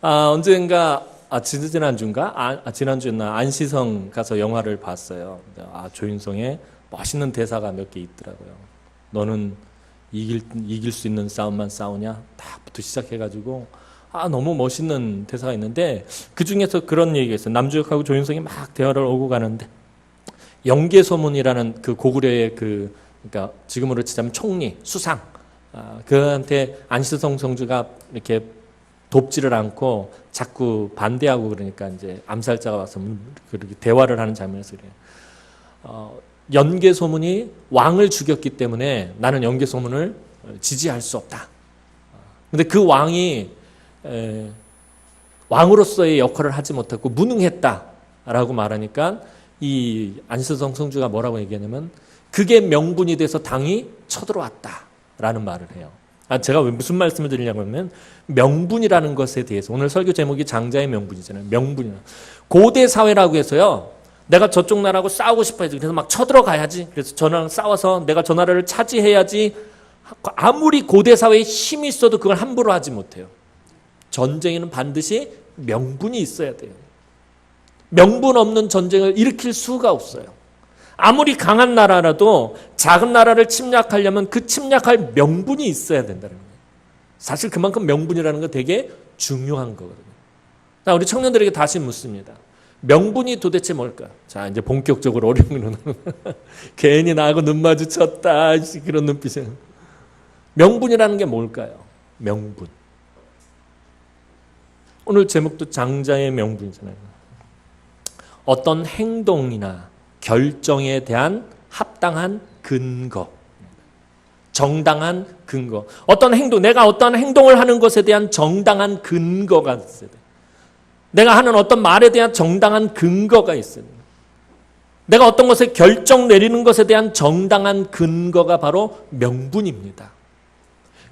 언젠가 지난주인가? 지난주였나? 안시성 가서 영화를 봤어요. 조윤성의 멋있는 대사가 몇 개 있더라고요. 너는 이길 수 있는 싸움만 싸우냐? 딱부터 시작해가지고 너무 멋있는 대사가 있는데 그 중에서 그런 얘기가 있어요. 남주혁하고 조윤성이 막 대화를 오고 가는데 영계소문이라는 그 고구려의 그러니까 지금으로 치자면 총리, 수상, 그한테 안시성 성주가 이렇게 돕지를 않고 자꾸 반대하고 그러니까 이제 암살자가 와서 그렇게 대화를 하는 장면에서 그래요. 연계소문이 왕을 죽였기 때문에 나는 연계소문을 지지할 수 없다. 근데 그 왕이 왕으로서의 역할을 하지 못했고 무능했다라고 말하니까 이 안시성 성주가 뭐라고 얘기하냐면 그게 명분이 돼서 당이 쳐들어왔다라는 말을 해요. 제가 왜 무슨 말씀을 드리려고 하면 명분이라는 것에 대해서 오늘 설교 제목이 장자의 명분이잖아요. 명분이라. 고대 사회라고 해서요. 내가 저쪽 나라하고 싸우고 싶어야지. 그래서 막 쳐들어가야지. 그래서 저 나라랑 싸워서 내가 저 나라를 차지해야지. 아무리 고대 사회에 힘이 있어도 그걸 함부로 하지 못해요. 전쟁에는 반드시 명분이 있어야 돼요. 명분 없는 전쟁을 일으킬 수가 없어요. 아무리 강한 나라라도 작은 나라를 침략하려면 그 침략할 명분이 있어야 된다는 거예요. 사실 그만큼 명분이라는 건 되게 중요한 거거든요. 자, 우리 청년들에게 다시 묻습니다. 명분이 도대체 뭘까? 자, 이제 본격적으로 어려운 괜히 나하고 눈 마주쳤다. 그런 눈빛이. 명분이라는 게 뭘까요? 명분. 오늘 제목도 장자의 명분이잖아요. 어떤 행동이나 결정에 대한 합당한 근거, 정당한 근거. 어떤 행동, 내가 어떤 행동을 하는 것에 대한 정당한 근거가 있어야 돼. 내가 하는 어떤 말에 대한 정당한 근거가 있어야 돼. 내가 어떤 것에 결정 내리는 것에 대한 정당한 근거가 바로 명분입니다.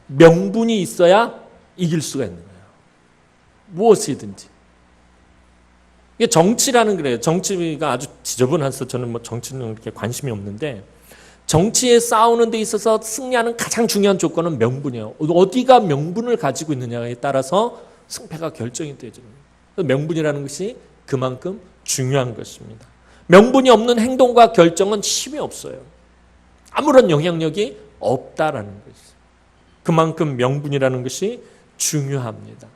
명분이 있어야 이길 수가 있는 거예요. 무엇이든지. 이게 정치라는 그래요. 정치가 아주 지저분해서 저는 정치는 그렇게 관심이 없는데 정치에 싸우는 데 있어서 승리하는 가장 중요한 조건은 명분이에요. 어디가 명분을 가지고 있느냐에 따라서 승패가 결정이 되죠. 명분이라는 것이 그만큼 중요한 것입니다. 명분이 없는 행동과 결정은 힘이 없어요. 아무런 영향력이 없다라는 것이죠. 그만큼 명분이라는 것이 중요합니다.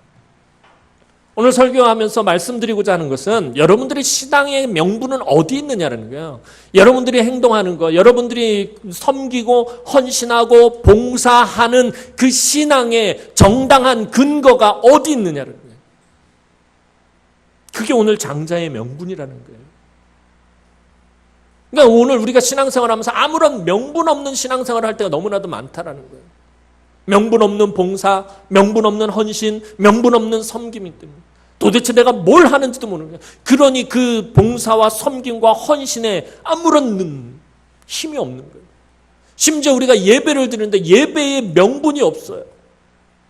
오늘 설교하면서 말씀드리고자 하는 것은 여러분들의 신앙의 명분은 어디 있느냐라는 거예요. 여러분들이 행동하는 것, 여러분들이 섬기고 헌신하고 봉사하는 그 신앙의 정당한 근거가 어디 있느냐라는 거예요. 그게 오늘 장자의 명분이라는 거예요. 그러니까 오늘 우리가 신앙생활하면서 아무런 명분 없는 신앙생활을 할 때가 너무나도 많다라는 거예요. 명분 없는 봉사, 명분 없는 헌신, 명분 없는 섬김이기 때문에 도대체 내가 뭘 하는지도 모르는 거예요. 그러니 그 봉사와 섬김과 헌신에 아무런 힘이 없는 거예요. 심지어 우리가 예배를 드리는데 예배에 명분이 없어요.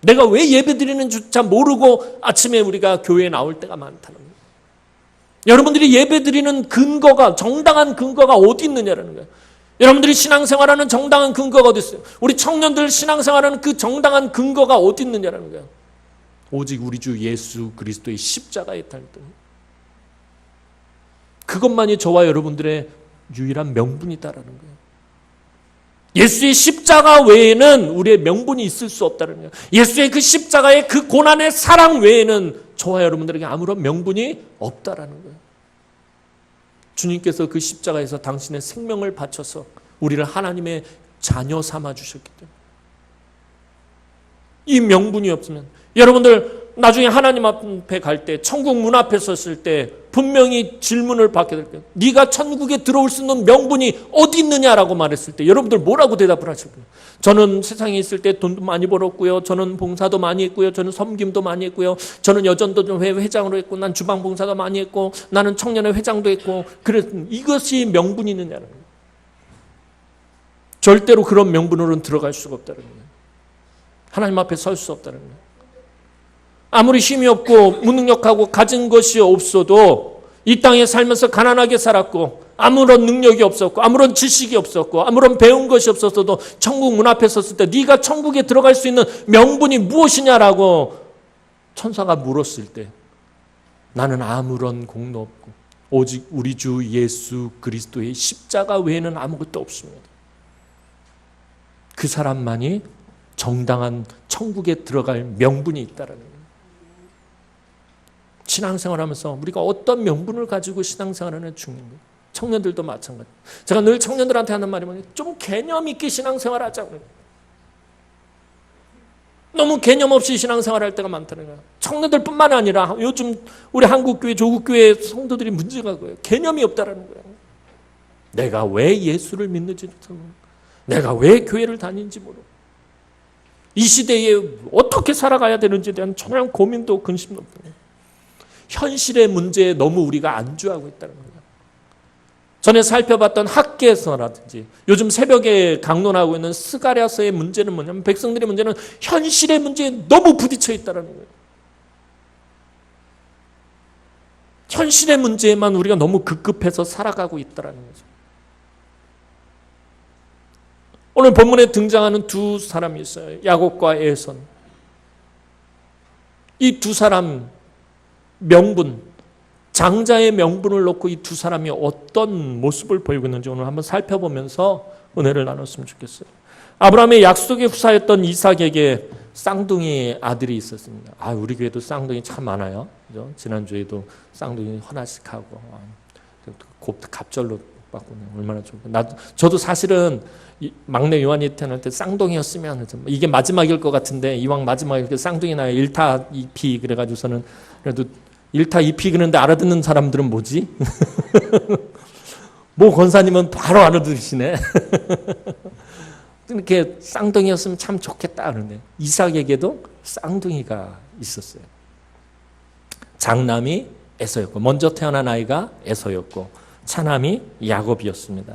내가 왜 예배 드리는 줄조차 모르고 아침에 우리가 교회에 나올 때가 많다는 거예요. 여러분들이 예배 드리는 근거가, 정당한 근거가 어디 있느냐라는 거예요. 여러분들이 신앙생활하는 정당한 근거가 어디 있어요? 우리 청년들 신앙생활하는 그 정당한 근거가 어디 있느냐라는 거예요. 오직 우리 주 예수 그리스도의 십자가에 달린 그것만이 저와 여러분들의 유일한 명분이다라는 거예요. 예수의 십자가 외에는 우리의 명분이 있을 수 없다는 거예요. 예수의 그 십자가의 그 고난의 사랑 외에는 저와 여러분들에게 아무런 명분이 없다라는 거예요. 주님께서 그 십자가에서 당신의 생명을 바쳐서 우리를 하나님의 자녀 삼아 주셨기 때문에 이 명분이 없으면 여러분들 나중에 하나님 앞에 갈 때 천국 문 앞에 섰을 때 분명히 질문을 받게 될 거예요. 네가 천국에 들어올 수 있는 명분이 어디 있느냐라고 말했을 때 여러분들 뭐라고 대답을 하실 거예요? 저는 세상에 있을 때 돈도 많이 벌었고요. 저는 봉사도 많이 했고요. 저는 섬김도 많이 했고요. 저는 여전도 회장으로 했고 난 주방 봉사도 많이 했고 나는 청년회 회장도 했고 그래서 이것이 명분이 있느냐는 거예요. 절대로 그런 명분으로는 들어갈 수가 없다는 거예요. 하나님 앞에 설 수 없다는 거예요. 아무리 힘이 없고 무능력하고 가진 것이 없어도 이 땅에 살면서 가난하게 살았고 아무런 능력이 없었고 아무런 지식이 없었고 아무런 배운 것이 없었어도 천국 문 앞에 섰을 때 네가 천국에 들어갈 수 있는 명분이 무엇이냐라고 천사가 물었을 때 나는 아무런 공로 없고 오직 우리 주 예수 그리스도의 십자가 외에는 아무것도 없습니다. 그 사람만이 정당한 천국에 들어갈 명분이 있다라는 거예요. 신앙생활하면서 우리가 어떤 명분을 가지고 신앙생활하는 중요한 거예요. 청년들도 마찬가지. 제가 늘 청년들한테 하는 말이 뭐냐면 좀 개념 있게 신앙생활하자고요. 너무 개념 없이 신앙생활할 때가 많다는 거예요. 청년들뿐만 아니라 요즘 우리 한국교회, 조국교회 성도들이 문제가 그거예요. 개념이 없다라는 거예요. 내가 왜 예수를 믿는지도 모르고 내가 왜 교회를 다니는지 모르고 이 시대에 어떻게 살아가야 되는지에 대한 전혀 고민도 근심도 없고 현실의 문제에 너무 우리가 안주하고 있다는 거예요. 전에 살펴봤던 학계에서라든지 요즘 새벽에 강론하고 있는 스가랴서의 문제는 뭐냐면 백성들의 문제는 현실의 문제에 너무 부딪혀 있다는 거예요. 현실의 문제에만 우리가 너무 급급해서 살아가고 있다는 거죠. 오늘 본문에 등장하는 두 사람이 있어요. 야곱과 에선. 이 두 사람 명분, 장자의 명분을 놓고 이 두 사람이 어떤 모습을 보이고 있는지 오늘 한번 살펴보면서 은혜를 나눴으면 좋겠어요. 아브라함의 약속의 후사였던 이삭에게 쌍둥이 아들이 있었습니다. 우리 교회도 쌍둥이 참 많아요. 그죠? 지난주에도 쌍둥이 하나씩 하고 갑절로 받고 얼마나 좋고. 저도 사실은 막내 요한이 태어날 때 쌍둥이였으면 이게 마지막일 것 같은데 이왕 마지막에 쌍둥이 나요. 1타 2피 그래가지고서는 그래도 1타 2피 그런데 알아듣는 사람들은 뭐지? 뭐 권사님은 바로 알아들으시네. 이렇게 쌍둥이였으면 참 좋겠다 그러는데 이삭에게도 쌍둥이가 있었어요. 장남이 에서였고 먼저 태어난 아이가 에서였고 차남이 야곱이었습니다.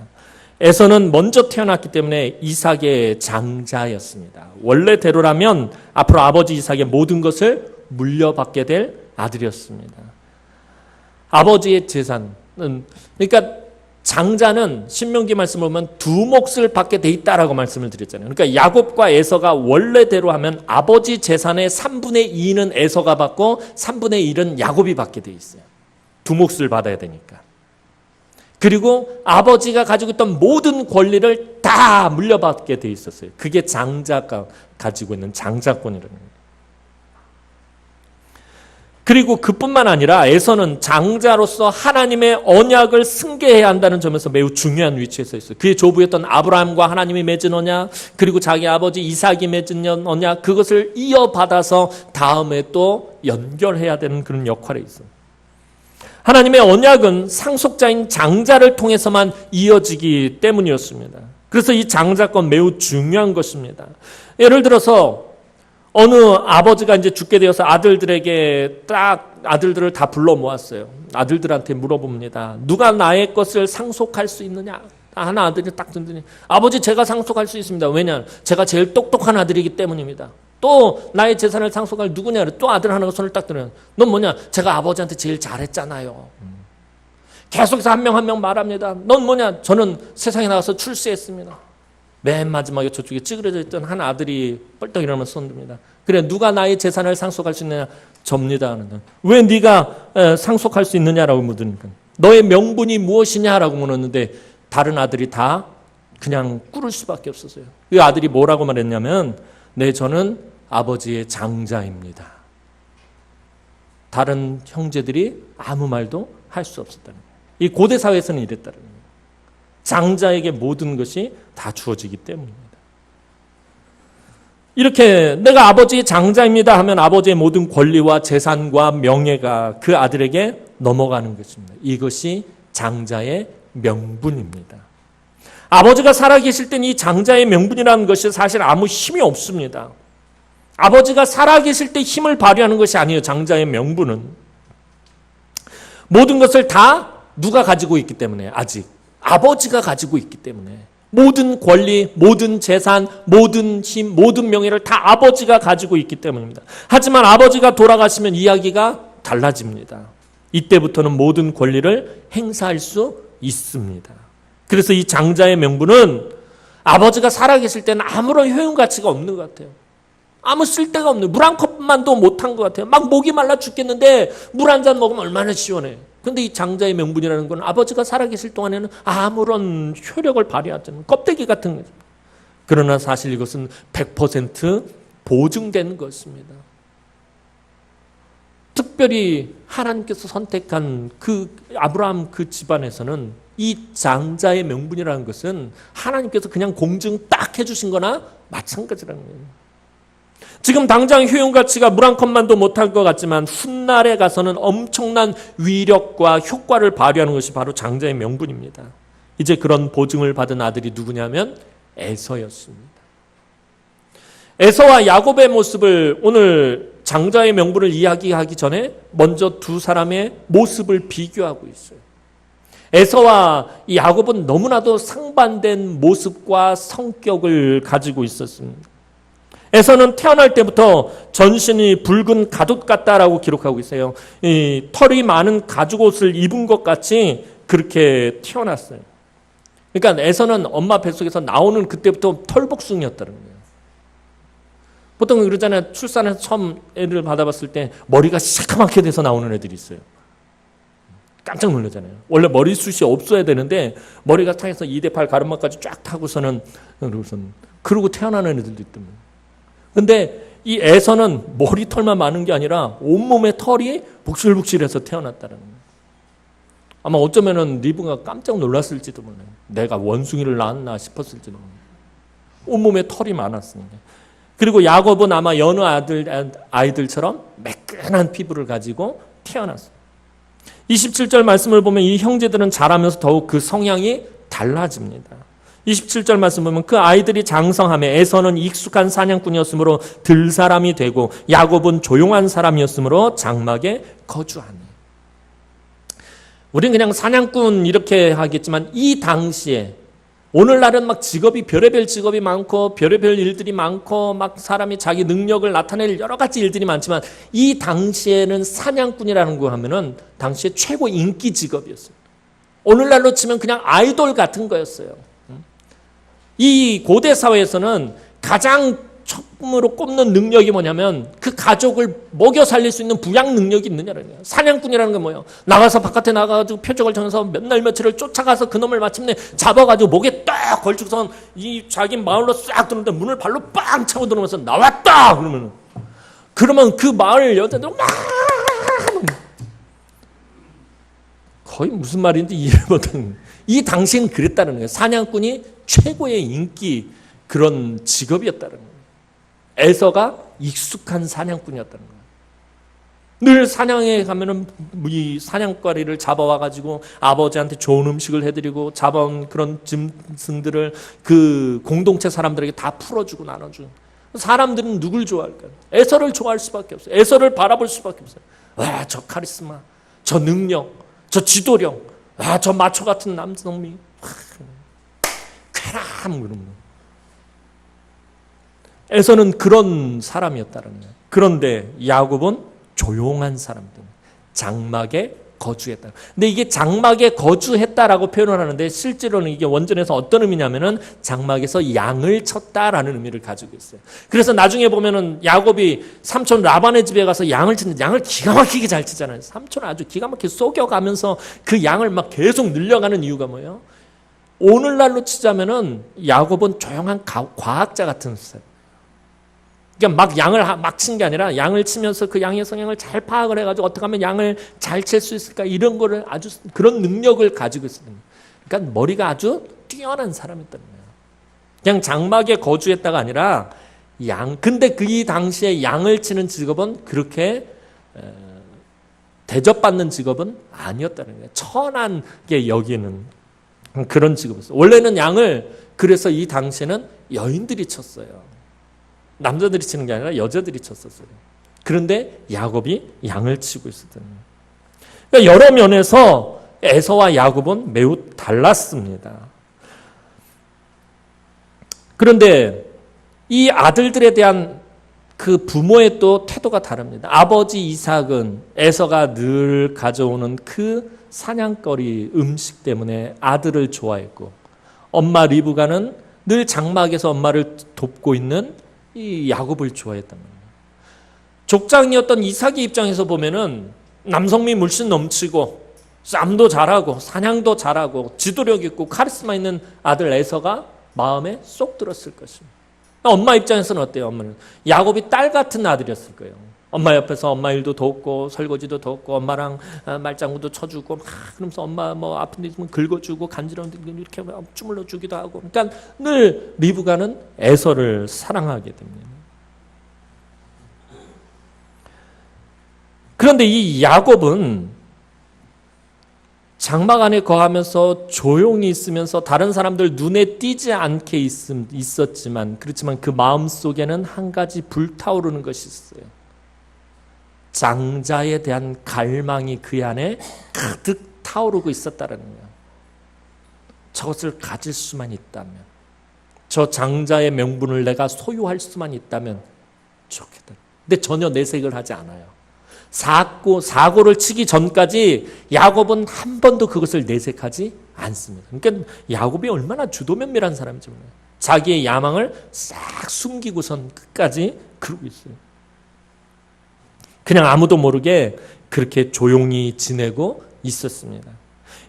에서는 먼저 태어났기 때문에 이삭의 장자였습니다. 원래대로라면 앞으로 아버지 이삭의 모든 것을 물려받게 될 아들이었습니다. 아버지의 재산은 그러니까 장자는 신명기 말씀을 보면 두 몫을 받게 돼 있다라고 말씀을 드렸잖아요. 그러니까 야곱과 에서가 원래대로 하면 아버지 재산의 3분의 2는 에서가 받고 3분의 1은 야곱이 받게 돼 있어요. 두 몫을 받아야 되니까. 그리고 아버지가 가지고 있던 모든 권리를 다 물려받게 돼 있었어요. 그게 장자가 가지고 있는 장자권이라는 거예요. 그리고 그뿐만 아니라 에서는 장자로서 하나님의 언약을 승계해야 한다는 점에서 매우 중요한 위치에 서 있어요. 그의 조부였던 아브라함과 하나님이 맺은 언약, 그리고 자기 아버지 이삭이 맺은 언약, 그것을 이어받아서 다음에 또 연결해야 되는 그런 역할에 있어요. 하나님의 언약은 상속자인 장자를 통해서만 이어지기 때문이었습니다. 그래서 이 장자권 매우 중요한 것입니다. 예를 들어서 어느 아버지가 이제 죽게 되어서 아들들에게 딱 아들들을 다 불러 모았어요. 아들들한테 물어봅니다. 누가 나의 것을 상속할 수 있느냐? 하나 아들이 딱 듣더니 아버지 제가 상속할 수 있습니다. 왜냐? 제가 제일 똑똑한 아들이기 때문입니다. 또 나의 재산을 상속할 누구냐? 또 아들 하나가 손을 딱 들어요. 넌 뭐냐? 제가 아버지한테 제일 잘했잖아요. 계속해서 한 명 한 명 말합니다. 넌 뭐냐? 저는 세상에 나가서 출세했습니다. 맨 마지막에 저쪽에 찌그러져 있던 한 아들이 뻘떡 일어나면서 손듭니다. 그래 누가 나의 재산을 상속할 수 있느냐? 접니다. 왜 네가 상속할 수 있느냐라고 묻으니까 너의 명분이 무엇이냐라고 물었는데 다른 아들이 다 그냥 꿇을 수밖에 없었어요. 그 아들이 뭐라고 말했냐면 저는 아버지의 장자입니다. 다른 형제들이 아무 말도 할 수 없었다는 거예요. 이 고대 사회에서는 이랬다는 거예요. 장자에게 모든 것이 다 주어지기 때문입니다. 이렇게 내가 아버지의 장자입니다 하면 아버지의 모든 권리와 재산과 명예가 그 아들에게 넘어가는 것입니다. 이것이 장자의 명분입니다. 아버지가 살아계실 땐 이 장자의 명분이라는 것이 사실 아무 힘이 없습니다. 아버지가 살아계실 때 힘을 발휘하는 것이 아니에요. 장자의 명분은. 모든 것을 다 누가 가지고 있기 때문에 아직 아버지가 가지고 있기 때문에 모든 권리, 모든 재산, 모든 힘, 모든 명예를 다 아버지가 가지고 있기 때문입니다. 하지만 아버지가 돌아가시면 이야기가 달라집니다. 이때부터는 모든 권리를 행사할 수 있습니다. 그래서 이 장자의 명분은 아버지가 살아계실 때는 아무런 효용가치가 없는 것 같아요. 아무 쓸데가 없는 물 한 컵만 컵만도 못한 것 같아요. 막 목이 말라 죽겠는데 물 한 잔 먹으면 얼마나 시원해. 근데 이 장자의 명분이라는 건 아버지가 살아계실 동안에는 아무런 효력을 발휘하지 않는 껍데기 같은 거죠. 그러나 사실 이것은 100% 보증된 것입니다. 특별히 하나님께서 선택한 그 아브라함 그 집안에서는 이 장자의 명분이라는 것은 하나님께서 그냥 공증 딱 해주신 거나 마찬가지라는 거예요. 지금 당장 효용가치가 물 한 컵만도 못할 것 같지만 훗날에 가서는 엄청난 위력과 효과를 발휘하는 것이 바로 장자의 명분입니다. 이제 그런 보증을 받은 아들이 누구냐면 에서였습니다. 에서와 야곱의 모습을 오늘 장자의 명분을 이야기하기 전에 먼저 두 사람의 모습을 비교하고 있어요. 에서와 이 야곱은 너무나도 상반된 모습과 성격을 가지고 있었습니다. 에서는 태어날 때부터 전신이 붉은 가옷 같다라고 기록하고 있어요. 이 털이 많은 가죽옷을 입은 것 같이 그렇게 태어났어요. 그러니까 에서는 엄마 뱃속에서 나오는 그때부터 털복숭이였다는 거예요. 보통 그러잖아요. 출산해서 처음 애를 받아봤을 때 머리가 시커멓게 돼서 나오는 애들이 있어요. 깜짝 놀라잖아요. 원래 머리숱이 없어야 되는데 머리가 타서 2대8 가르마까지 쫙 타고서는 그러고 태어나는 애들도 있답니다. 근데 이 에서는 머리털만 많은 게 아니라 온몸에 털이 북실북실해서 태어났다는 거예요. 아마 어쩌면은 리브가 깜짝 놀랐을지도 몰라요. 내가 원숭이를 낳았나 싶었을지도 몰라요. 온몸에 털이 많았습니다. 그리고 야곱은 아마 여느 아이들처럼 매끈한 피부를 가지고 태어났어요. 27절 말씀을 보면 이 형제들은 자라면서 더욱 그 성향이 달라집니다. 27절 말씀 보면 그 아이들이 장성함에 에서는 익숙한 사냥꾼이었으므로 들사람이 되고 야곱은 조용한 사람이었으므로 장막에 거주하니. 우리는 그냥 사냥꾼 이렇게 하겠지만 이 당시에 오늘날은 막 직업이 별의별 직업이 많고 별의별 일들이 많고 막 사람이 자기 능력을 나타낼 여러 가지 일들이 많지만 이 당시에는 사냥꾼이라는 거 하면은 당시에 최고 인기 직업이었어요. 오늘날로 치면 그냥 아이돌 같은 거였어요. 이 고대 사회에서는 가장 처음으로 꼽는 능력이 뭐냐면 그 가족을 먹여 살릴 수 있는 부양 능력이 있느냐는 거예요. 사냥꾼이라는 건 뭐예요? 나가서 바깥에 나가가지고 표적을 정해서 몇 날 며칠을 쫓아가서 그놈을 마침내 잡아가지고 목에 딱 걸치고선 이 자기 마을로 싹 들어오는데 문을 발로 빵 차고 들어오면서 나왔다! 그러면 그 마을 여자들 막 거의 무슨 말인지 이해를 못하는 거예요. 이 당시엔 그랬다는 거예요. 사냥꾼이 최고의 인기 그런 직업이었다는 거예요. 에서가 익숙한 사냥꾼이었다는 거예요. 늘 사냥에 가면은 이 사냥거리를 잡아와가지고 아버지한테 좋은 음식을 해드리고 잡아온 그런 짐승들을 그 공동체 사람들에게 다 풀어주고 나눠주고. 사람들은 누굴 좋아할까요? 에서를 좋아할 수밖에 없어요. 에서를 바라볼 수밖에 없어요. 와, 저 카리스마, 저 능력, 저 지도력, 와, 저 마초 같은 남성미, 쾌람 그런 거. 에서는 그런 사람이었다는 거예요. 그런데 야곱은 조용한 사람들, 장막에 거주했다. 근데 이게 장막에 거주했다라고 표현을 하는데 실제로는 이게 원전에서 어떤 의미냐면은 장막에서 양을 쳤다라는 의미를 가지고 있어요. 그래서 나중에 보면은 야곱이 삼촌 라반의 집에 가서 양을 치는데 양을 기가 막히게 잘 치잖아요. 삼촌을 아주 기가 막히게 속여가면서 그 양을 막 계속 늘려가는 이유가 뭐예요? 오늘날로 치자면은 야곱은 조용한 과학자 같은 사람. 그러니까 막 양을 막 친 게 아니라 양을 치면서 그 양의 성향을 잘 파악을 해가지고 어떻게 하면 양을 잘 칠 수 있을까 이런 거를 아주 그런 능력을 가지고 있었던 거예요. 그러니까 머리가 아주 뛰어난 사람이었던 거예요. 그냥 장막에 거주했다가 아니라 근데 그 당시에 양을 치는 직업은 그렇게 대접받는 직업은 아니었다는 거예요. 천한게 여기는 그런 직업이었어요. 원래는 양을 그래서 이 당시에는 여인들이 쳤어요. 남자들이 치는 게 아니라 여자들이 쳤었어요. 그런데 야곱이 양을 치고 있었던 거예요. 그러니까 여러 면에서 에서와 야곱은 매우 달랐습니다. 그런데 이 아들들에 대한 그 부모의 또 태도가 다릅니다. 아버지 이삭은 에서가 늘 가져오는 그 사냥거리 음식 때문에 아들을 좋아했고 엄마 리브가는 늘 장막에서 엄마를 돕고 있는 이 야곱을 좋아했단 말이에요. 족장이었던 이삭의 입장에서 보면은 남성미 물씬 넘치고 싸움도 잘하고 사냥도 잘하고 지도력 있고 카리스마 있는 아들 에서가 마음에 쏙 들었을 것입니다. 엄마 입장에서는 어때요? 엄마는 야곱이 딸 같은 아들이었을 거예요. 엄마 옆에서 엄마 일도 돕고 설거지도 돕고 엄마랑 말장구도 쳐주고 막 그러면서 엄마 뭐 아픈 데 있으면 긁어주고 간지러운 데 이렇게 주물러 주기도 하고, 그러니까 늘 리브가는 에서를 사랑하게 됩니다. 그런데 이 야곱은 장막 안에 거하면서 조용히 있으면서 다른 사람들 눈에 띄지 않게 있었지만, 그렇지만 그 마음 속에는 한 가지 불타오르는 것이 있어요. 장자에 대한 갈망이 그 안에 가득 타오르고 있었다는 거예요. 저것을 가질 수만 있다면, 저 장자의 명분을 내가 소유할 수만 있다면 좋겠다. 근데 전혀 내색을 하지 않아요. 사고를 치기 전까지 야곱은 한 번도 그것을 내색하지 않습니다. 그러니까 야곱이 얼마나 주도면밀한 사람인지 몰라요. 자기의 야망을 싹 숨기고선 끝까지 그러고 있어요. 그냥 아무도 모르게 그렇게 조용히 지내고 있었습니다.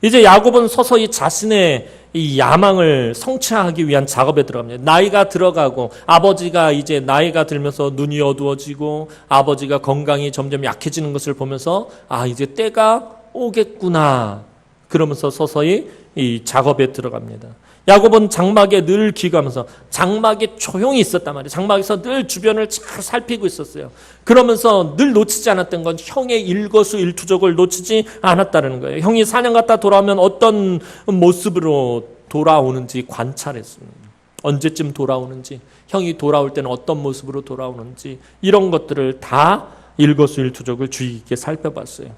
이제 야곱은 서서히 자신의 이 야망을 성취하기 위한 작업에 들어갑니다. 나이가 들어가고 아버지가 이제 나이가 들면서 눈이 어두워지고 아버지가 건강이 점점 약해지는 것을 보면서 이제 때가 오겠구나. 그러면서 서서히 이 작업에 들어갑니다. 야곱은 장막에 늘 기거하면서 장막에 조용히 있었단 말이에요. 장막에서 늘 주변을 잘 살피고 있었어요. 그러면서 늘 놓치지 않았던 건 형의 일거수일투족을 놓치지 않았다는 거예요. 형이 사냥 갔다 돌아오면 어떤 모습으로 돌아오는지 관찰했습니다. 언제쯤 돌아오는지, 형이 돌아올 때는 어떤 모습으로 돌아오는지, 이런 것들을 다 일거수일투족을 주의 깊게 살펴봤어요.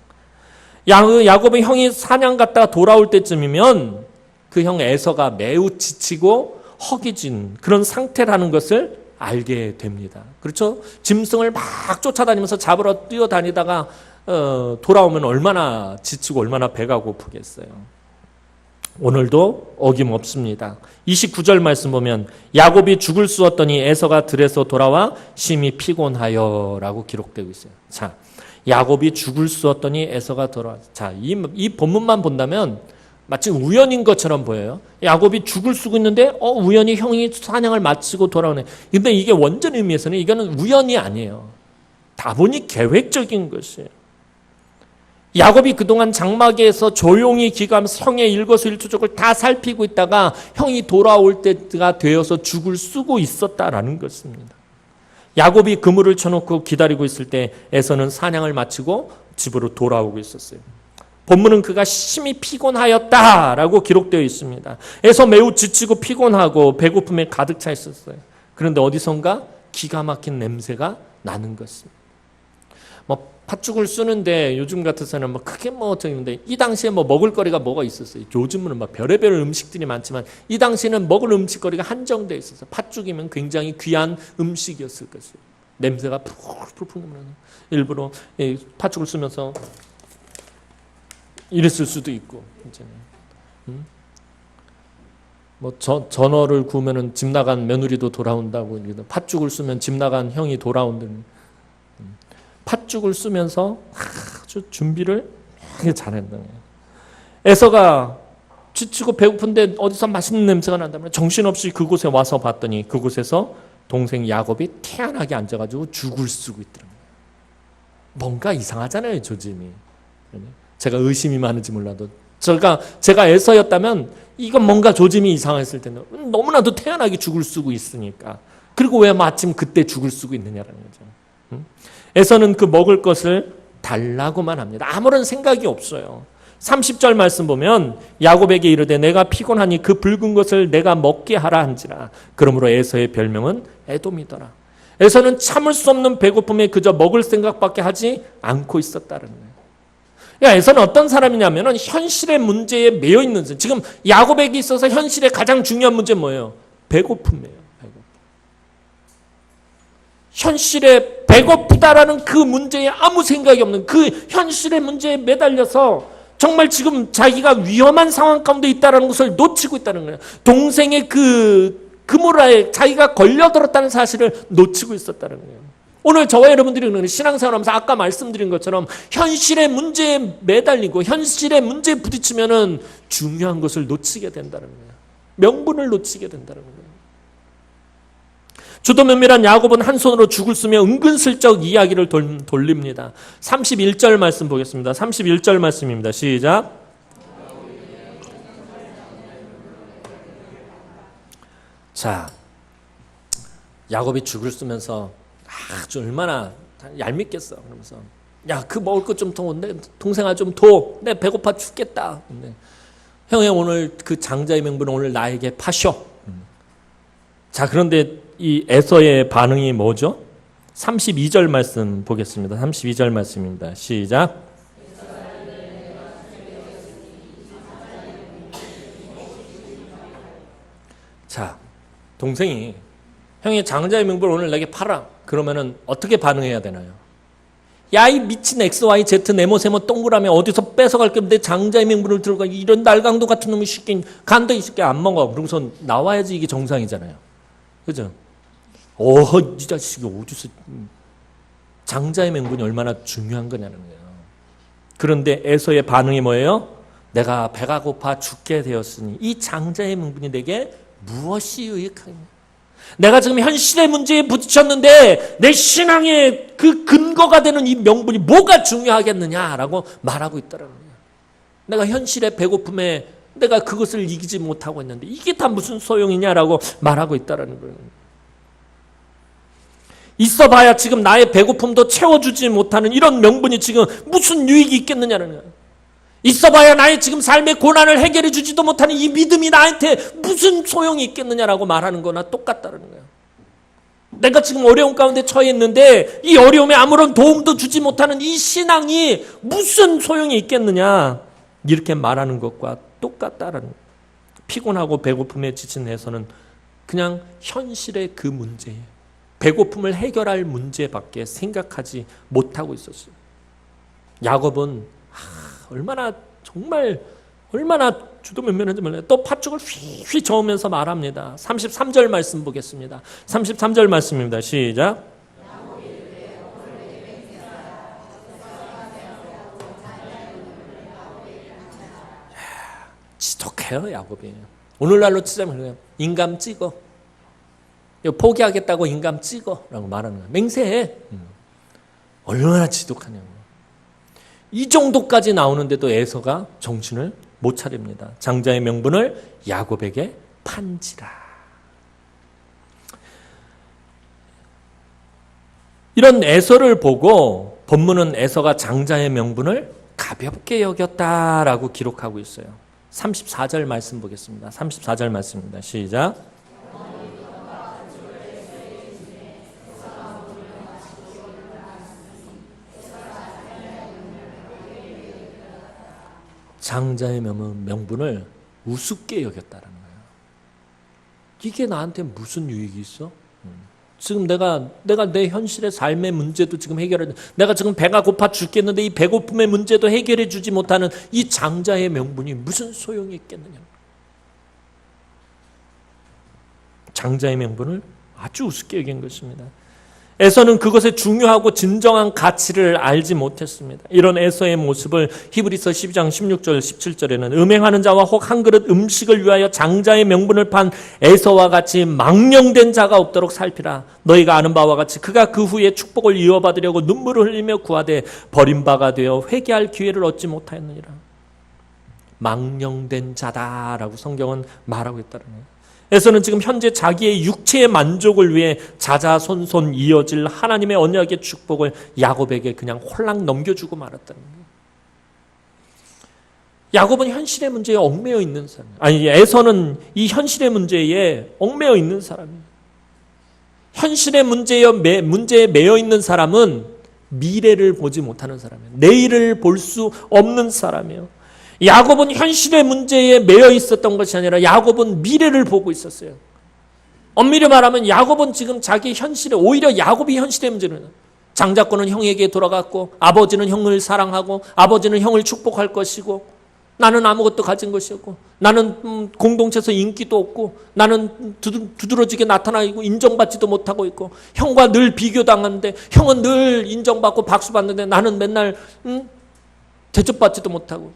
야곱은 형이 사냥 갔다가 돌아올 때쯤이면 그 형 에서가 매우 지치고 허기진 그런 상태라는 것을 알게 됩니다. 그렇죠? 짐승을 막 쫓아다니면서 잡으러 뛰어다니다가 돌아오면 얼마나 지치고 얼마나 배가 고프겠어요. 오늘도 어김없습니다. 29절 말씀 보면 야곱이 죽을 쑤었더니 에서가 들에서 돌아와 심히 피곤하여 라고 기록되고 있어요. 자, 야곱이 죽을 쑤었더니 에서가 돌아와. 자, 이 본문만 본다면 마치 우연인 것처럼 보여요. 야곱이 죽을 쓰고 있는데 우연히 형이 사냥을 마치고 돌아오네. 근데 이게 원전 의미에서는 이거는 우연이 아니에요. 다분히 계획적인 것이에요. 야곱이 그동안 장막에서 조용히 기가하면서 형의 일거수일투족을 다 살피고 있다가 형이 돌아올 때가 되어서 죽을 쓰고 있었다라는 것입니다. 야곱이 그물을 쳐놓고 기다리고 있을 때 에서는 사냥을 마치고 집으로 돌아오고 있었어요. 본문은 그가 심히 피곤하였다라고 기록되어 있습니다. 에서 매우 지치고 피곤하고 배고픔에 가득 차 있었어요. 그런데 어디선가 기가 막힌 냄새가 나는 것입니다. 팥죽을 쓰는데 요즘 같아서는 크게 어떻게 했는데 이 당시에 먹을 거리가 뭐가 있었어요. 요즘은 별의별 음식들이 많지만 이 당시에는 먹을 음식거리가 한정되어 있었어요. 팥죽이면 굉장히 귀한 음식이었을 것이에요. 냄새가 풀풀 나는. 일부러 팥죽을 쓰면서 이랬을 수도 있고, 전어를 구우면은 집 나간 며느리도 돌아온다고, 팥죽을 쓰면 집 나간 형이 돌아온다는. 팥죽을 쓰면서 아주 준비를 잘했다는 거예요. 에서가 지치고 배고픈데 어디서 맛있는 냄새가 난다면 정신없이 그곳에 와서 봤더니 그곳에서 동생 야곱이 태연하게 앉아가지고 죽을 쓰고 있더라고요. 뭔가 이상하잖아요, 조짐이. 제가 의심이 많은지 몰라도 제가 에서였다면 이건 뭔가 조짐이 이상했을 텐데 너무나도 태연하게 죽을 쓰고 있으니까. 그리고 왜 마침 그때 죽을 쓰고 있느냐라는 거죠. 에서는 그 먹을 것을 달라고만 합니다. 아무런 생각이 없어요. 30절 말씀 보면 야곱에게 이르되 내가 피곤하니 그 붉은 것을 내가 먹게 하라 한지라. 그러므로 에서의 별명은 에돔이더라. 에서는 참을 수 없는 배고픔에 그저 먹을 생각밖에 하지 않고 있었다는 거예요. 에서는 어떤 사람이냐면 현실의 문제에 매여 있는 사람. 지금 야곱에게 있어서 현실의 가장 중요한 문제는 뭐예요? 배고픔이에요. 현실에 배고프다라는 그 문제에 아무 생각이 없는 그 현실의 문제에 매달려서 정말 지금 자기가 위험한 상황 가운데 있다는 것을 놓치고 있다는 거예요. 동생의 그 그모라에 자기가 걸려들었다는 사실을 놓치고 있었다는 거예요. 오늘 저와 여러분들이 신앙생활하면서 아까 말씀드린 것처럼 현실의 문제에 매달리고 현실의 문제에 부딪히면은 중요한 것을 놓치게 된다는 거예요. 명분을 놓치게 된다는 거예요. 주도 면밀한 야곱은 한 손으로 죽을 쓰며 은근슬쩍 이야기를 돌립니다. 31절 말씀 보겠습니다. 31절 말씀입니다. 시작. 자, 야곱이 죽을 쓰면서 아주 얼마나 얄밉겠어. 그러면서 야, 그 먹을 것 좀 더, 내 동생아 좀 더, 내 배고파 죽겠다. 근데 형의 오늘 그 장자의 명분을 오늘 나에게 파셔. 자, 그런데 이 에서의 반응이 뭐죠? 32절 말씀 보겠습니다. 32절 말씀입니다. 시작. 자, 동생이 형의 장자의 명분을 오늘 내게 팔아. 그러면은 어떻게 반응해야 되나요? 야, 이 미친 XYZ 네모세모 동그라미 어디서 뺏어갈 겸 내 장자의 명분을 들어가. 이런 날강도 같은 놈이 시킨 간도 이 새끼 안 먹어. 그러고서 나와야지 이게 정상이잖아요. 그죠? 이 자식이 어디서 장자의 명분이 얼마나 중요한 거냐는 거예요. 그런데 에서의 반응이 뭐예요? 내가 배가 고파 죽게 되었으니 이 장자의 명분이 내게 무엇이 유익하냐? 내가 지금 현실의 문제에 부딪혔는데 내 신앙의 그 근거가 되는 이 명분이 뭐가 중요하겠느냐라고 말하고 있더라고요. 내가 현실의 배고픔에 내가 그것을 이기지 못하고 있는데 이게 다 무슨 소용이냐라고 말하고 있다라는 거예요. 있어봐야 지금 나의 배고픔도 채워주지 못하는 이런 명분이 지금 무슨 유익이 있겠느냐는 거예요. 있어봐야 나의 지금 삶의 고난을 해결해 주지도 못하는 이 믿음이 나한테 무슨 소용이 있겠느냐라고 말하는 거나 똑같다는 거예요. 내가 지금 어려움 가운데 처해 있는데 이 어려움에 아무런 도움도 주지 못하는 이 신앙이 무슨 소용이 있겠느냐 이렇게 말하는 것과 똑같다라는 거예요. 피곤하고 배고픔에 지친 에서는 그냥 현실의 그 문제, 배고픔을 해결할 문제밖에 생각하지 못하고 있었어요. 야곱은 얼마나 주도 면밀한지 몰라요. 또 팥죽을 휘휘 저으면서 말합니다. 33절 말씀 보겠습니다. 33절 말씀입니다. 시작. 지독해요, 야곱이. 오늘날로 치자면 그래요. 인감 찍어. 포기하겠다고 인감 찍어. 라고 말하는 거예요. 맹세해. 얼마나 지독하냐고. 이 정도까지 나오는데도 에서가 정신을 못 차립니다. 장자의 명분을 야곱에게 판지라. 이런 에서를 보고 본문은 에서가 장자의 명분을 가볍게 여겼다라고 기록하고 있어요. 34절 말씀 보겠습니다. 34절 말씀입니다. 시작. 장자의 명분을 우습게 여겼다는 거예요. 이게 나한테 무슨 유익이 있어? 지금 내가 내 현실의 삶의 문제도 지금 해결해, 내가 지금 배가 고파 죽겠는데 이 배고픔의 문제도 해결해 주지 못하는 이 장자의 명분이 무슨 소용이 있겠느냐. 장자의 명분을 아주 우습게 여긴 것입니다. 에서는 그것의 중요하고 진정한 가치를 알지 못했습니다. 이런 에서의 모습을 히브리서 12장 16절 17절에는 음행하는 자와 혹 한 그릇 음식을 위하여 장자의 명분을 판 에서와 같이 망령된 자가 없도록 살피라. 너희가 아는 바와 같이 그가 그 후에 축복을 이어받으려고 눈물을 흘리며 구하되 버림바가 되어 회개할 기회를 얻지 못하였느니라. 망령된 자다라고 성경은 말하고 있다는 거예요. 에서는 지금 현재 자기의 육체의 만족을 위해 자자손손 이어질 하나님의 언약의 축복을 야곱에게 그냥 홀랑 넘겨주고 말았다는 거예요. 야곱은 현실의 문제에 얽매여 있는 사람이에요. 아니, 에서는 이 현실의 문제에 얽매여 있는 사람이에요. 현실의 문제에 매여 있는 사람은 미래를 보지 못하는 사람이에요. 내일을 볼 수 없는 사람이에요. 야곱은 현실의 문제에 매여 있었던 것이 아니라 야곱은 미래를 보고 있었어요. 엄밀히 말하면 야곱은 지금 자기 현실에, 오히려 야곱이 현실의 문제는 장자권은 형에게 돌아갔고 아버지는 형을 사랑하고 아버지는 형을 축복할 것이고 나는 아무것도 가진 것이 없고, 나는 공동체에서 인기도 없고, 나는 두드러지게 나타나고 인정받지도 못하고 있고, 형과 늘 비교당하는데, 형은 늘 인정받고 박수받는데 나는 맨날 대접받지도 못하고.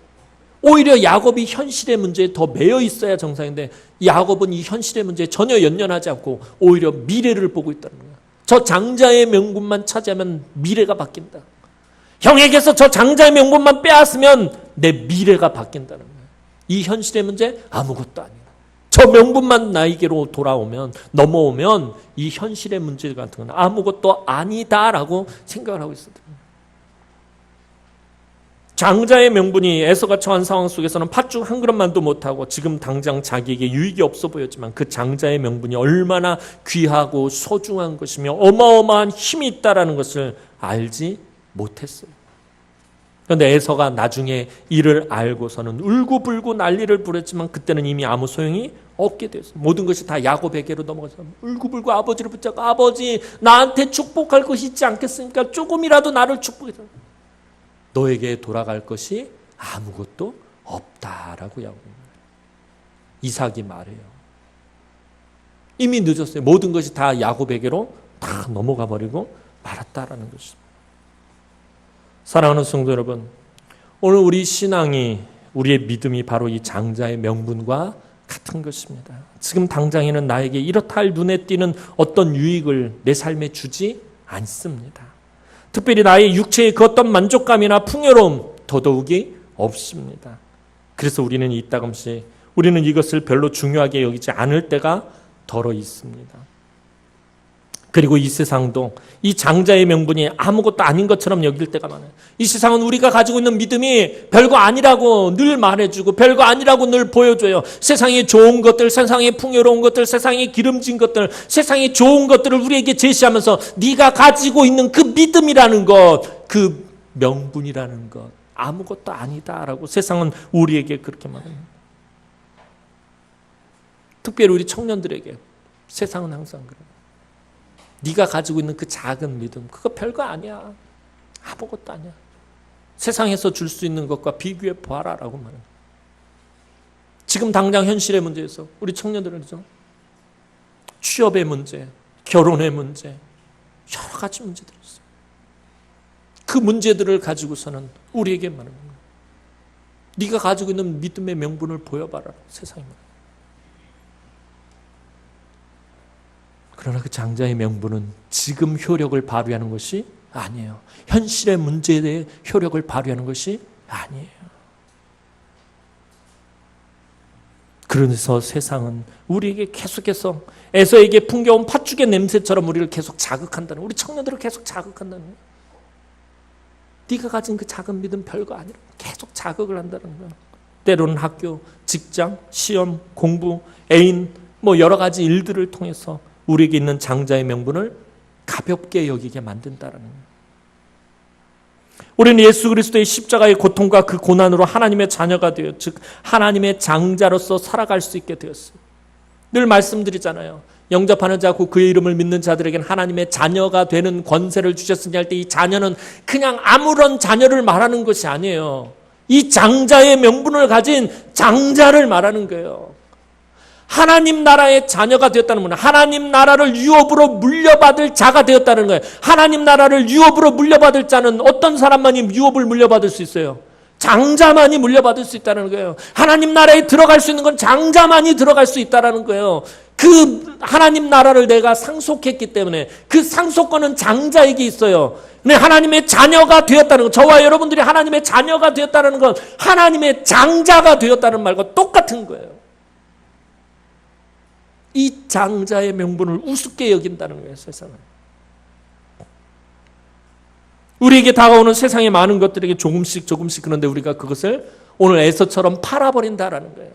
오히려 야곱이 현실의 문제에 더 매여 있어야 정상인데, 야곱은 이 현실의 문제에 전혀 연연하지 않고 오히려 미래를 보고 있다는 거야. 저 장자의 명분만 차지하면 미래가 바뀐다. 형에게서 저 장자의 명분만 빼앗으면 내 미래가 바뀐다는 거예요. 이 현실의 문제 아무것도 아니야. 저 명분만 나에게로 돌아오면, 넘어오면 이 현실의 문제 같은 건 아무것도 아니다라고 생각을 하고 있었던 거예요. 장자의 명분이 에서가 처한 상황 속에서는 팥죽 한 그릇만도 못하고 지금 당장 자기에게 유익이 없어 보였지만 그 장자의 명분이 얼마나 귀하고 소중한 것이며 어마어마한 힘이 있다라는 것을 알지 못했어요. 그런데 에서가 나중에 이를 알고서는 울고불고 난리를 부렸지만 그때는 이미 아무 소용이 없게 됐어요. 모든 것이 다 야곱에게로 넘어가서 울고불고 아버지를 붙잡고, 아버지 나한테 축복할 것이 있지 않겠습니까? 조금이라도 나를 축복해서. 너에게 돌아갈 것이 아무것도 없다라고 야곱은 이삭이 말해요. 이미 늦었어요. 모든 것이 다 야곱에게로 다 넘어가 버리고 말았다라는 것입니다. 사랑하는 성도 여러분, 오늘 우리 신앙이, 우리의 믿음이 바로 이 장자의 명분과 같은 것입니다. 지금 당장에는 나에게 이렇다 할 눈에 띄는 어떤 유익을 내 삶에 주지 않습니다. 특별히 나의 육체의 그 어떤 만족감이나 풍요로움 더더욱이 없습니다. 그래서 우리는 이따금씩 우리는 이것을 별로 중요하게 여기지 않을 때가 덜어 있습니다. 그리고 이 세상도 이 장자의 명분이 아무것도 아닌 것처럼 여길 때가 많아요. 이 세상은 우리가 가지고 있는 믿음이 별거 아니라고 늘 말해주고 별거 아니라고 늘 보여줘요. 세상에 좋은 것들, 세상에 풍요로운 것들, 세상에 기름진 것들, 세상에 좋은 것들을 우리에게 제시하면서 네가 가지고 있는 그 믿음이라는 것, 그 명분이라는 것 아무것도 아니다라고 세상은 우리에게 그렇게 말합니다. 특별히 우리 청년들에게 세상은 항상 그래요. 네가 가지고 있는 그 작은 믿음, 그거 별거 아니야. 아무것도 아니야. 세상에서 줄 수 있는 것과 비교해 보아라라고 말합니다. 지금 당장 현실의 문제에서 우리 청년들은 취업의 문제, 결혼의 문제, 여러 가지 문제들이 있어요. 그 문제들을 가지고서는 우리에게 말합니다. 네가 가지고 있는 믿음의 명분을 보여봐라. 세상에 말합니다. 그러나 그 장자의 명분은 지금 효력을 발휘하는 것이 아니에요. 현실의 문제에 대해 효력을 발휘하는 것이 아니에요. 그래서 세상은 우리에게 계속해서 에서에게 풍겨온 팥죽의 냄새처럼 우리를 계속 자극한다는, 우리 청년들을 계속 자극한다는 거예요. 네가 가진 그 작은 믿음 별거 아니라 계속 자극을 한다는 거예요. 때로는 학교, 직장, 시험, 공부, 애인, 여러 가지 일들을 통해서 우리에게 있는 장자의 명분을 가볍게 여기게 만든다라는 거예요. 우리는 예수 그리스도의 십자가의 고통과 그 고난으로 하나님의 자녀가 되어, 즉 하나님의 장자로서 살아갈 수 있게 되었어요. 늘 말씀드리잖아요. 영접하는 자, 그의 이름을 믿는 자들에게는 하나님의 자녀가 되는 권세를 주셨으니 할 때 이 자녀는 그냥 아무런 자녀를 말하는 것이 아니에요. 이 장자의 명분을 가진 장자를 말하는 거예요. 하나님 나라의 자녀가 되었다는 거는 하나님 나라를 유업으로 물려받을 자가 되었다는 거예요. 하나님 나라를 유업으로 물려받을 자는 어떤 사람만이 유업을 물려받을 수 있어요? 장자만이 물려받을 수 있다는 거예요. 하나님 나라에 들어갈 수 있는 건 장자만이 들어갈 수 있다는 거예요. 그 하나님 나라를 내가 상속했기 때문에 그 상속권은 장자에게 있어요. 근데 하나님의 자녀가 되었다는 것, 저와 여러분들이 하나님의 자녀가 되었다는 건 하나님의 장자가 되었다는 말과 똑같은 거예요. 이 장자의 명분을 우습게 여긴다는 거예요, 세상은. 우리에게 다가오는 세상의 많은 것들에게 조금씩 그런데 우리가 그것을 오늘 에서처럼 팔아버린다라는 거예요.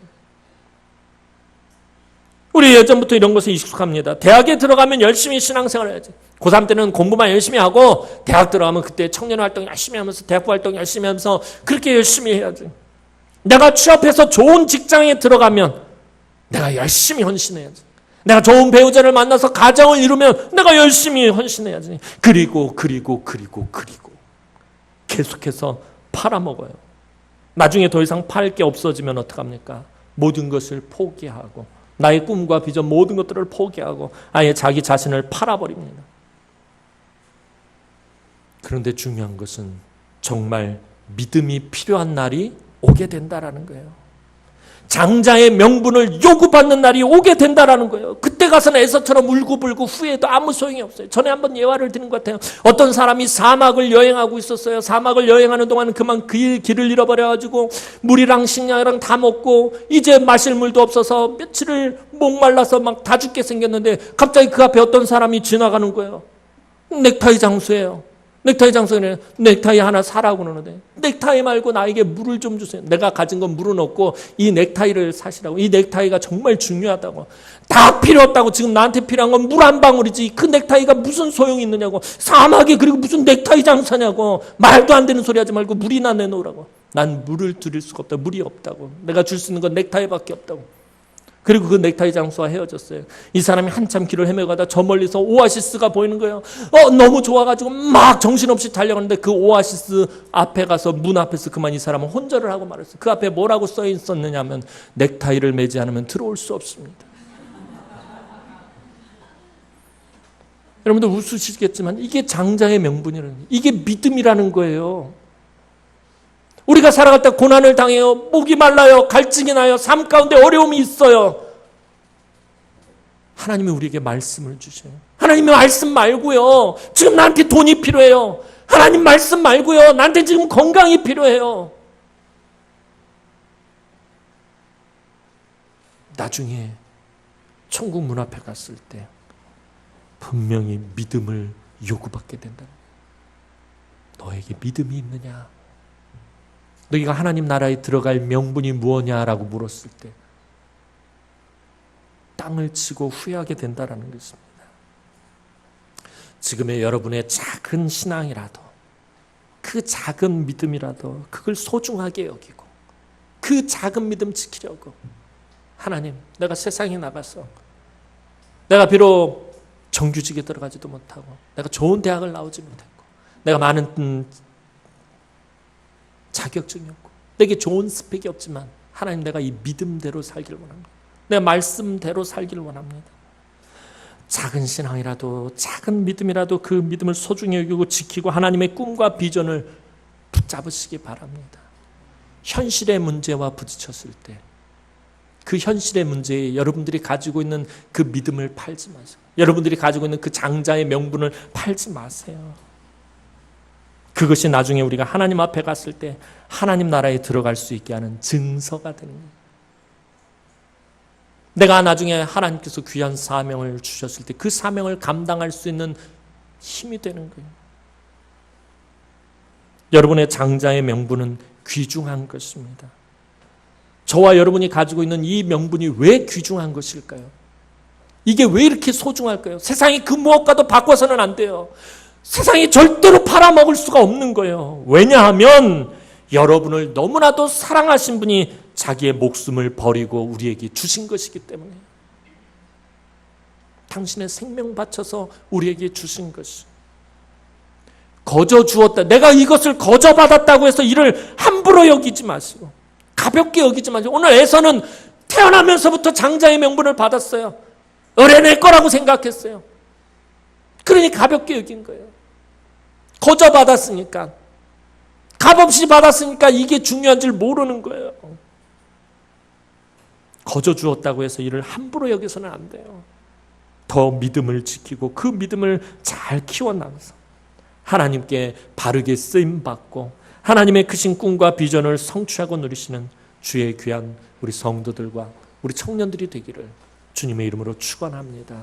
우리 예전부터 이런 것에 익숙합니다. 대학에 들어가면 열심히 신앙생활을 해야지. 고3 때는 공부만 열심히 하고 대학 들어가면 그때 청년활동 열심히 하면서 대학부 활동 열심히 하면서 그렇게 열심히 해야지. 내가 취업해서 좋은 직장에 들어가면 내가 열심히 헌신해야지. 내가 좋은 배우자를 만나서 가정을 이루면 내가 열심히 헌신해야지. 그리고 계속해서 팔아먹어요. 나중에 더 이상 팔 게 없어지면 어떡합니까? 모든 것을 포기하고 나의 꿈과 비전 모든 것들을 포기하고 아예 자기 자신을 팔아버립니다. 그런데 중요한 것은 정말 믿음이 필요한 날이 오게 된다라는 거예요. 장자의 명분을 요구받는 날이 오게 된다라는 거예요. 그때 가서는 에서처럼 울고불고 후회도 아무 소용이 없어요. 전에 한번 예화를 드린 것 같아요. 어떤 사람이 사막을 여행하고 있었어요. 사막을 여행하는 동안 그만 길을 잃어버려가지고 물이랑 식량이랑 다 먹고 이제 마실 물도 없어서 며칠을 목말라서 막 다 죽게 생겼는데 갑자기 그 앞에 어떤 사람이 지나가는 거예요. 넥타이 장수예요. 넥타이 장수는 넥타이 하나 사라고 그러는데 넥타이 말고 나에게 물을 좀 주세요. 내가 가진 건 물은 없고 이 넥타이를 사시라고. 이 넥타이가 정말 중요하다고. 다 필요 없다고. 지금 나한테 필요한 건 물 한 방울이지 그 넥타이가 무슨 소용이 있느냐고. 사막에 그리고 무슨 넥타이 장사냐고. 말도 안 되는 소리 하지 말고 물이나 내놓으라고. 난 물을 드릴 수가 없다. 물이 없다고. 내가 줄 수 있는 건 넥타이밖에 없다고. 그리고 그 넥타이 장수와 헤어졌어요. 이 사람이 한참 길을 헤매가다 저 멀리서 오아시스가 보이는 거예요. 너무 좋아가지고 막 정신없이 달려가는데 그 오아시스 앞에 가서 문 앞에서 그만 이 사람은 혼절을 하고 말았어요. 그 앞에 뭐라고 써 있었느냐 하면 넥타이를 매지 않으면 들어올 수 없습니다. 여러분들 웃으시겠지만 이게 장자의 명분이라는, 이게 믿음이라는 거예요. 우리가 살아갈 때 고난을 당해요. 목이 말라요. 갈증이 나요. 삶 가운데 어려움이 있어요. 하나님이 우리에게 말씀을 주셔요. 하나님이 말씀 말고요. 지금 나한테 돈이 필요해요. 하나님 말씀 말고요. 나한테 지금 건강이 필요해요. 나중에 천국 문 앞에 갔을 때 분명히 믿음을 요구받게 된다. 너에게 믿음이 있느냐? 너희가 하나님 나라에 들어갈 명분이 무엇냐라고 물었을 때 땅을 치고 후회하게 된다라는 것입니다. 지금의 여러분의 작은 신앙이라도 그 작은 믿음이라도 그걸 소중하게 여기고 그 작은 믿음 지키려고 하나님, 내가 세상에 나가서 내가 비록 정규직에 들어가지도 못하고 내가 좋은 대학을 나오지 못했고 내가 많은 자격증이 없고 내게 좋은 스펙이 없지만 하나님, 내가 이 믿음대로 살기를 원합니다. 내가 말씀대로 살기를 원합니다. 작은 신앙이라도 작은 믿음이라도 그 믿음을 소중히 여기고 지키고 하나님의 꿈과 비전을 붙잡으시기 바랍니다. 현실의 문제와 부딪혔을 때 그 현실의 문제에 여러분들이 가지고 있는 그 믿음을 팔지 마세요. 여러분들이 가지고 있는 그 장자의 명분을 팔지 마세요. 그것이 나중에 우리가 하나님 앞에 갔을 때 하나님 나라에 들어갈 수 있게 하는 증서가 되는 거예요. 내가 나중에 하나님께서 귀한 사명을 주셨을 때 그 사명을 감당할 수 있는 힘이 되는 거예요. 여러분의 장자의 명분은 귀중한 것입니다. 저와 여러분이 가지고 있는 이 명분이 왜 귀중한 것일까요? 이게 왜 이렇게 소중할까요? 세상이 그 무엇과도 바꿔서는 안 돼요. 세상이 절대로 팔아먹을 수가 없는 거예요. 왜냐하면 여러분을 너무나도 사랑하신 분이 자기의 목숨을 버리고 우리에게 주신 것이기 때문에, 당신의 생명 바쳐서 우리에게 주신 것이. 거저 주었다. 내가 이것을 거저 받았다고 해서 이를 함부로 여기지 마시고 가볍게 여기지 마시고. 오늘 에서는 태어나면서부터 장자의 명분을 받았어요. 내 거라고 생각했어요. 그러니 가볍게 여긴 거예요. 거저 받았으니까, 값없이 받았으니까 이게 중요한 줄 모르는 거예요. 거저 주었다고 해서 이를 함부로 여기서는 안 돼요. 더 믿음을 지키고 그 믿음을 잘 키워나가서 하나님께 바르게 쓰임받고 하나님의 크신 꿈과 비전을 성취하고 누리시는 주의 귀한 우리 성도들과 우리 청년들이 되기를 주님의 이름으로 축원합니다.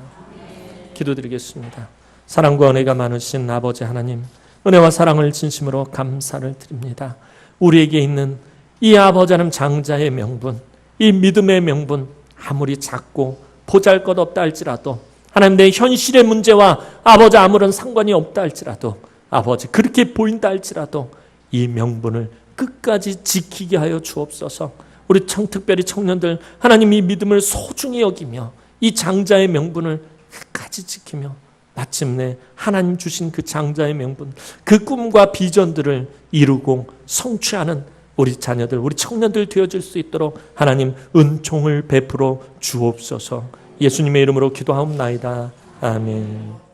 기도드리겠습니다. 사랑과 은혜가 많으신 아버지 하나님, 은혜와 사랑을 진심으로 감사를 드립니다. 우리에게 있는 이 아버지 하나님 장자의 명분, 이 믿음의 명분, 아무리 작고 보잘것없다 할지라도 하나님, 내 현실의 문제와 아버지 아무런 상관이 없다 할지라도, 아버지 그렇게 보인다 할지라도 이 명분을 끝까지 지키게 하여 주옵소서. 우리 특별히 청년들, 하나님 이 믿음을 소중히 여기며 이 장자의 명분을 끝까지 지키며 마침내 하나님 주신 그 장자의 명분, 그 꿈과 비전들을 이루고 성취하는 우리 자녀들, 우리 청년들 되어줄 수 있도록 하나님 은총을 베풀어 주옵소서. 예수님의 이름으로 기도하옵나이다. 아멘.